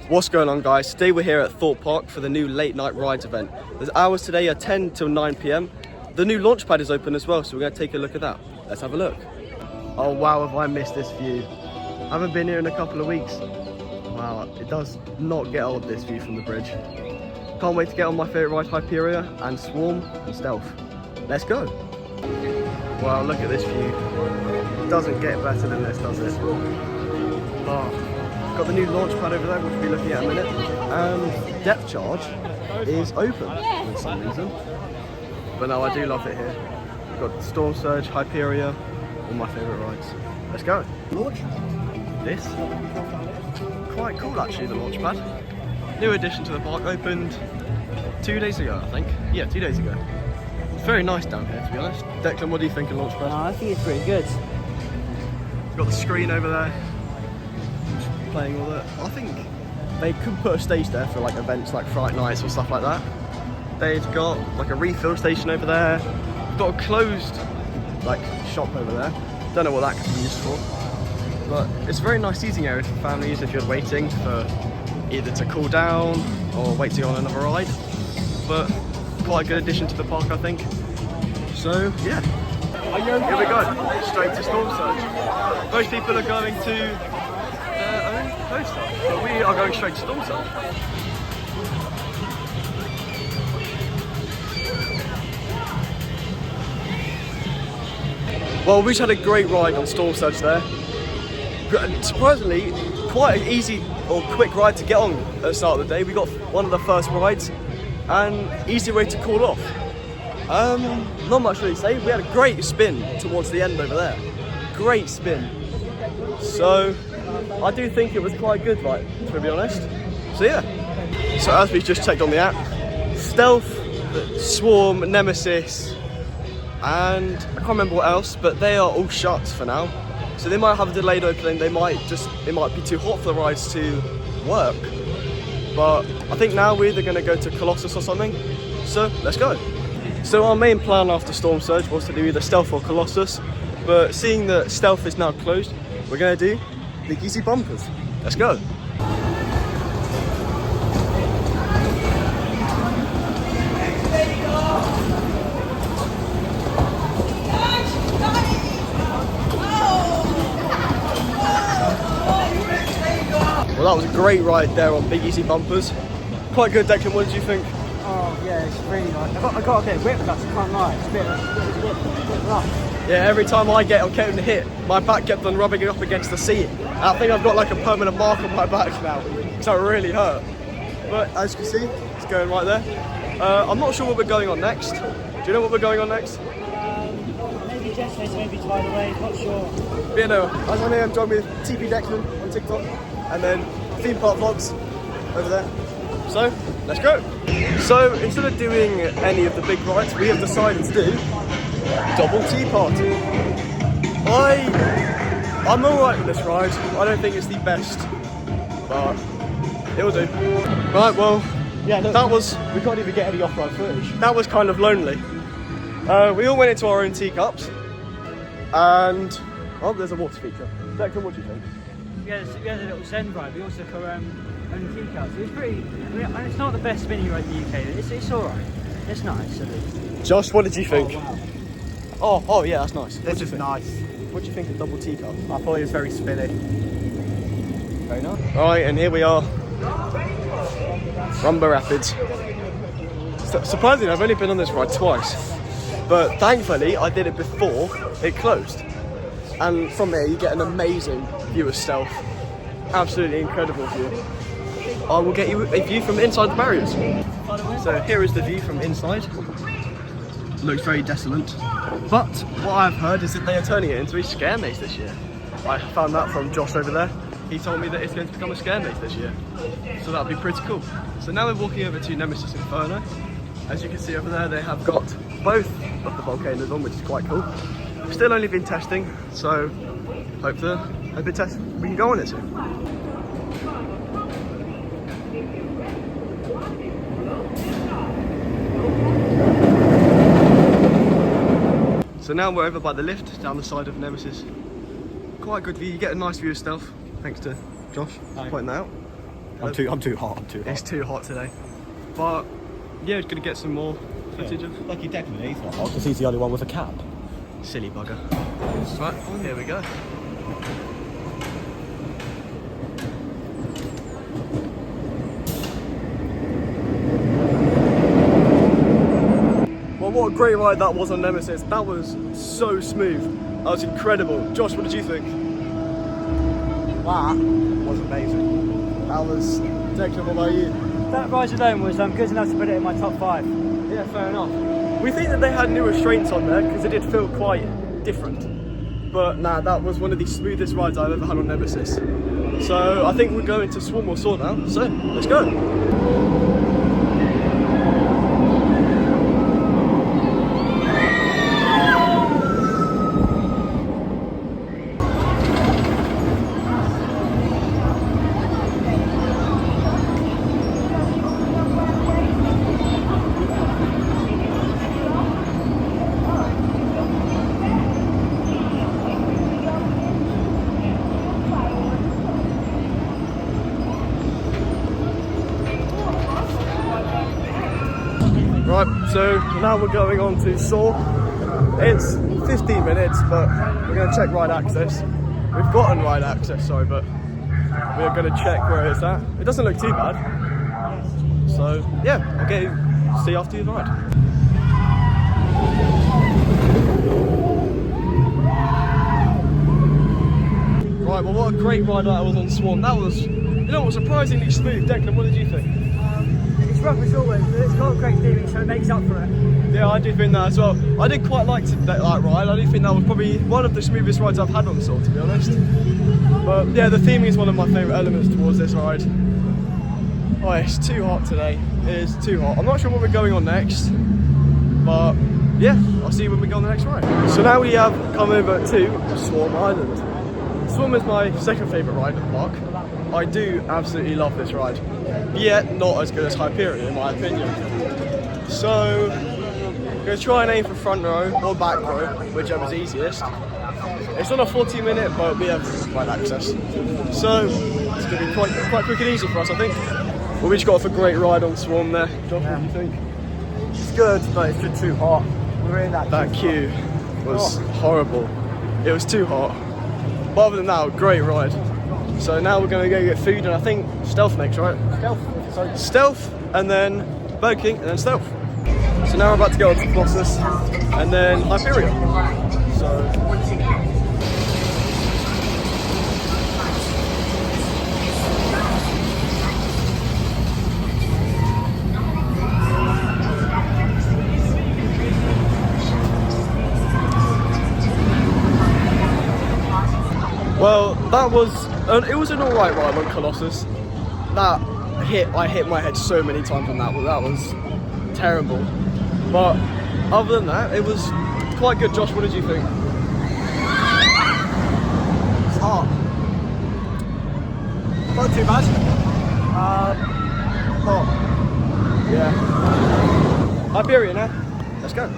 What's going on, guys? Today we're here at Thorpe Park for the new late night rides event. The hours today are 10 till 9 p.m. The new launch pad is open as well, so we're going to take a look at that. Let's have a look. Oh wow, have I missed this view. I haven't been here in a couple of weeks. Wow, it does not get old, this view from the bridge. Can't wait to get on my favourite ride, Hyperia and Swarm and Stealth. Let's go. Wow, look at this view. It doesn't get better than this, does it? Oh. Got the new launch pad over there, which we'll be looking at in a minute. And depth charge is open for some reason. But no, I do love it here. We've got Storm Surge, Hyperia, all my favourite rides. Let's go. Launch this. Quite cool actually, the launch pad. New addition to the park, opened 2 days ago, I think. Yeah, 2 days ago. It's very nice down here, to be honest. Declan, what do you think of launch pad? I think it's pretty good. We've got the screen over there. Playing all that. I think they could put a stage there for like events like Fright Nights or stuff like that. They've got like a refill station over there. Got a closed like shop over there. Don't know what that could be used for. But it's a very nice seating area for families if you're waiting for either to cool down or waiting on another ride. But quite a good addition to the park, I think. So yeah. Here we go. Straight to Storm Surge. Most people are going to coaster, but we are going straight to Storm Surge. Well, we just had a great ride on Storm Surge there. Surprisingly, quite an easy or quick ride to get on at the start of the day. We got one of the first rides and easy way to cool off. Not much really to say. We had a great spin towards the end over there. Great spin. So I do think it was quite good, like, to be honest. So yeah. So as we just checked on the app, Stealth, Swarm, Nemesis, and I can't remember what else, but they are all shut for now. So they might have a delayed opening. It might be too hot for the rides to work. But I think now we're either going to go to Colossus or something. So let's go. So our main plan after Storm Surge was to do either Stealth or Colossus. But seeing that Stealth is now closed, we're going to do Big Easy Bumpers. Let's go. Well, that was a great ride there on Big Easy Bumpers. Quite good, Declan. What did you think? Oh yeah, it's really nice. I got a bit of whiplash, I can't lie. It's a bit rough. Yeah, every time I get on hit, my back kept on rubbing up against the seat. And I think I've got like a permanent mark on my back now, so it really hurt. But as you can see, it's going right there. I'm not sure what we're going on next. Do you know what we're going on next? Maybe Jet Chase, maybe Tidal Wave, not sure. But yeah, no, as I'm here, I'm joined with TP Declan on TikTok, and then Theme Park Vlogs over there. So, let's go. So, instead of doing any of the big rides, we have decided to do Double Tea Party. I'm alright with this ride. I don't think it's the best, but it'll do. Right, well, yeah, we can't even get any off-ride footage. That was kind of lonely. We all went into our own teacups, and oh, there's a water feature. Declan, what do you think? We had a little Zen ride. We also took our own teacups. It was pretty. I mean, it's not the best spinning ride in the UK. It's alright. It's nice at least. Josh, what did you think? Oh, wow. Oh yeah, that's nice. This is nice. What do you think of Double Teacup? I thought it was very spinny. Very nice. Alright, and here we are. Rumba Rapids. Surprisingly, I've only been on this ride twice. But thankfully, I did it before it closed. And from there, you get an amazing view of Stealth. Absolutely incredible view. I will get you a view from inside the barriers. So here is the view from inside. Looks very desolate. But what I've heard is that they are turning it into a scare maze this year. I found that from Josh over there. He told me that it's going to become a scare maze this year. So that'll be pretty cool. So now we're walking over to Nemesis Inferno. As you can see over there, they have got both of the volcanoes on, which is quite cool. We've still only been testing, so hope we can go on it soon. So now we're over by the lift down the side of Nemesis. Quite a good view. You get a nice view of Stealth, thanks to Josh pointing that out. I'm too hot. It's too hot today. But yeah, it's gonna get some more footage of. Lucky Declan, he's not hot because he's the only one with a cap. Silly bugger. Right, here we go. Well, what a great ride that was on Nemesis. That was so smooth. That was incredible. Josh, what did you think? That was amazing. That was... Declan, what about you? That ride alone was good enough to put it in my top 5. Yeah, fair enough. We think that they had new restraints on there because it did feel quite different. But nah, that was one of the smoothest rides I've ever had on Nemesis. So I think we're going to Swarm or Soar now. So let's go. Right, so now we're going on to Soar. It's 15 minutes, but we're going to check ride access. We've gotten ride access, sorry, but we're going to check where it's at. It doesn't look too bad. So, yeah, okay, see you after the ride. Right, well, what a great ride that was on Swan. That was, you know what, surprisingly smooth. Declan, what did you think? It's rough as always, but it's got a great feeling, so it makes up for it. Yeah, I do think that as well. I did quite like that ride. I do think that was probably one of the smoothest rides I've had on Soar, to be honest. But yeah, the theming is one of my favourite elements towards this ride. Oh, it's too hot today. It is too hot. I'm not sure what we're going on next, but yeah, I'll see you when we go on the next ride. So now we have come over to Swarm Island. Swarm is my second favourite ride at the park. I do absolutely love this ride, yet not as good as Hyperion in my opinion. So I'm going to try and aim for front row or back row, whichever's easiest. It's on a 40-minute, but we have ride access, so it's going to be quite quick and easy for us, I think. Well, we just got off a great ride on Swarm there. Josh, what do you think? It's good, but it's just too hot. We're in That queue was horrible. It was too hot. But other than that, great ride. So now we're going to go get food, and I think Stealth next, right? Stealth, and then Burger King, and then Stealth. So now we're about to go on to Colossus, and then Hyperion. So... Well, that was, it was an alright ride on Colossus. I hit my head so many times on that, that was terrible. But other than that, it was quite good. Josh, what did you think? It's hot. Not too bad. Hot. Yeah. Hyperion, eh? Let's go.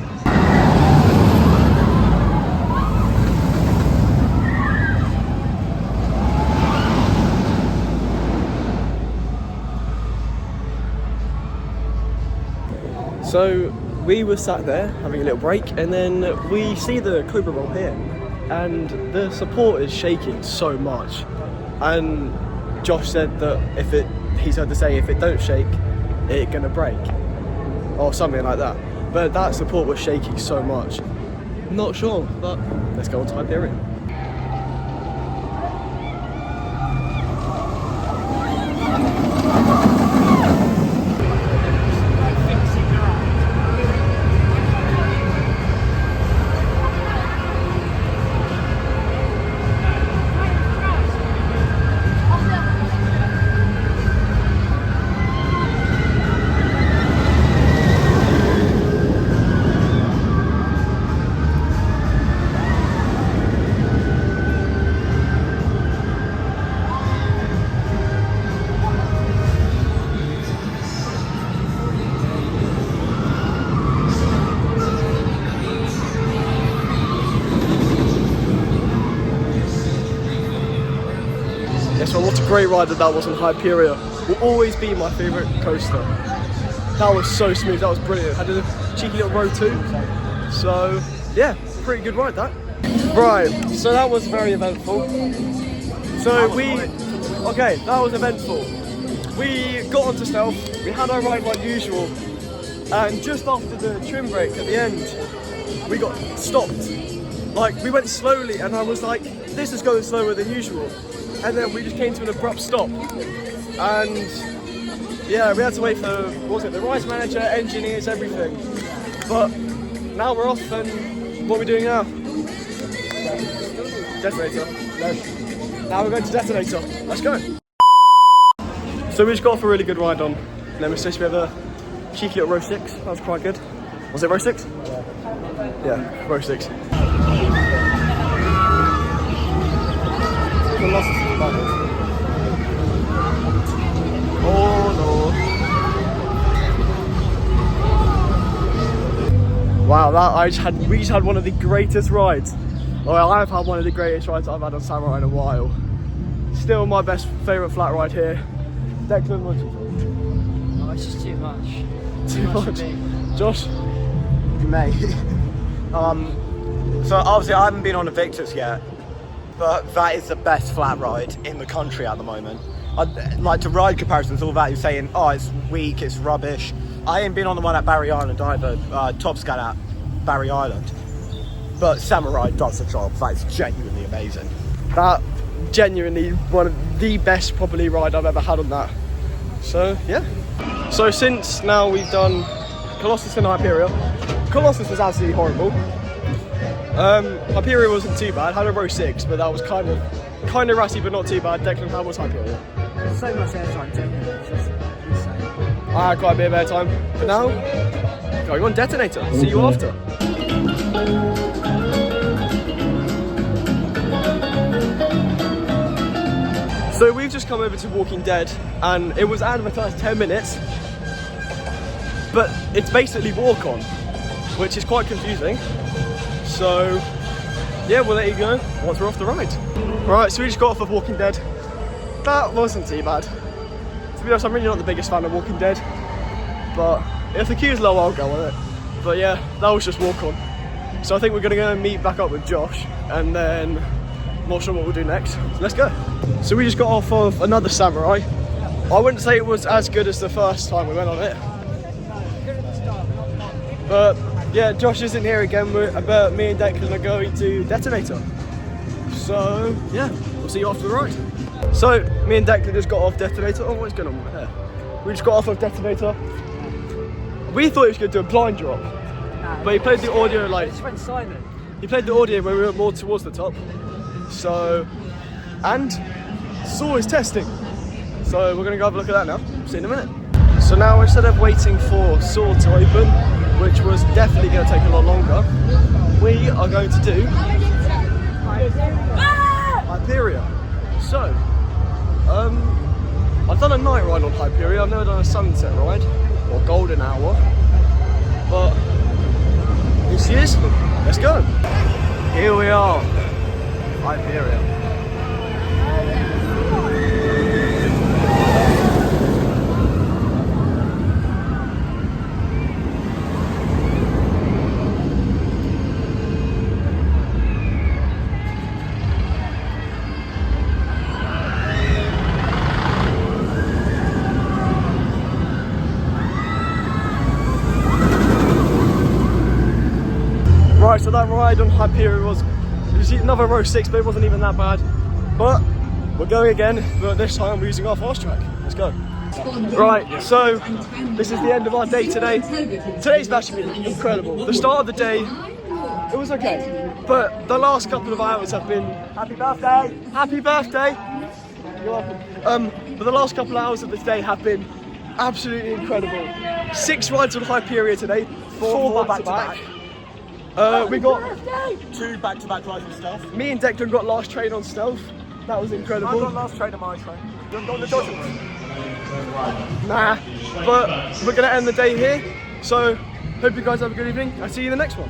So we were sat there having a little break, and then we see the Cobra roll here, and the support is shaking so much. And Josh said that he's heard to say if it don't shake, it's gonna break, or something like that. But that support was shaking so much. Not sure, but let's go on to Hyperion. Yes, well, what a great ride that was on Hyperion. will always be my favourite coaster. That was so smooth, that was brilliant. Had a cheeky little row too. So yeah, pretty good ride that. Right, so that was very eventful. So that was eventful. We got onto stealth, we had our ride like usual, and just after the trim break at the end, we got stopped. Like, we went slowly and I was like, this is going slower than usual. And then we just came to an abrupt stop. And yeah, we had to wait for, the rides manager, engineers, everything. But now we're off, and what are we doing now? Detonator. No. Now we're going to Detonator. Let's go. So we just got off a really good ride on Nemesis. We have a cheeky little row 6. That was quite good. Was it row 6? Yeah, row 6. Oh no. Wow, we just had one of the greatest rides. Well, I've had one of the greatest rides I've had on Samurai in a while. Still my favourite flat ride here. Declan, what do you think? Oh, it's just too much. Too much. Josh? Mate. So obviously I haven't been on a Victus yet, but that is the best flat ride in the country at the moment. Like, to ride comparisons, all that you're saying, oh, it's weak, it's rubbish. I ain't been on the one at Barry Island either, Top Scan at Barry Island. But Samurai does the job. That's genuinely amazing. That genuinely one of the best probably ride I've ever had on that. So yeah. So since now we've done Colossus and Hyperia. Colossus was absolutely horrible. Hyperia wasn't too bad. Had a row 6, but that was kind of ratty, but not too bad. Declan, how was Hyperia? So much airtime, genuinely. It's just insane. I had quite a bit of airtime. But now, going on Detonator. See you after. So we've just come over to Walking Dead, and it was advertised 10 minutes, but it's basically walk on, which is quite confusing. So yeah, we'll let you go once we're off the ride. Right, so we just got off of Walking Dead. That wasn't too bad. To be honest, I'm really not the biggest fan of Walking Dead, but if the queue's low, I'll go on it. But yeah, that was just walk on. So I think we're gonna go and meet back up with Josh, and then not sure what we'll do next. So let's go. So we just got off of another Samurai. I wouldn't say it was as good as the first time we went on it, but yeah, Josh isn't here again, but me and Declan are going to Detonator. So yeah, we'll see you after the ride. So me and Declan just got off Detonator. Oh, what's going on with my hair? We just got off of Detonator. We thought he was going to do a blind drop, but he played the audio like... It just went silent. He played the audio when we were more towards the top. So, and Saw is testing. So we're going to go have a look at that now. See you in a minute. So now instead of waiting for Saw to open, which was definitely going to take a lot longer, we are going to do Hyperia. So, I've done a night ride on Hyperia. I've never done a sunset ride or golden hour, but here she is. Let's go. Here we are, Hyperia. Right, so that ride on Hyperia was another row 6, but it wasn't even that bad. But we're going again, but this time we're using our fast track. Let's go. Right, so this is the end of our day today. Today's actually been incredible. The start of the day, it was okay, but the last couple of hours have been... Happy birthday! Happy birthday! You're welcome. But the last couple of hours of this day have been absolutely incredible. 6 rides on Hyperia today, 4 back-to-back. We got 2 back-to-back rides and stuff. Me and Declan got last train on stealth. That was incredible. I got last train on my train. You haven't got the dodging room? Nah, but we're gonna end the day here. So hope you guys have a good evening. I'll see you in the next one.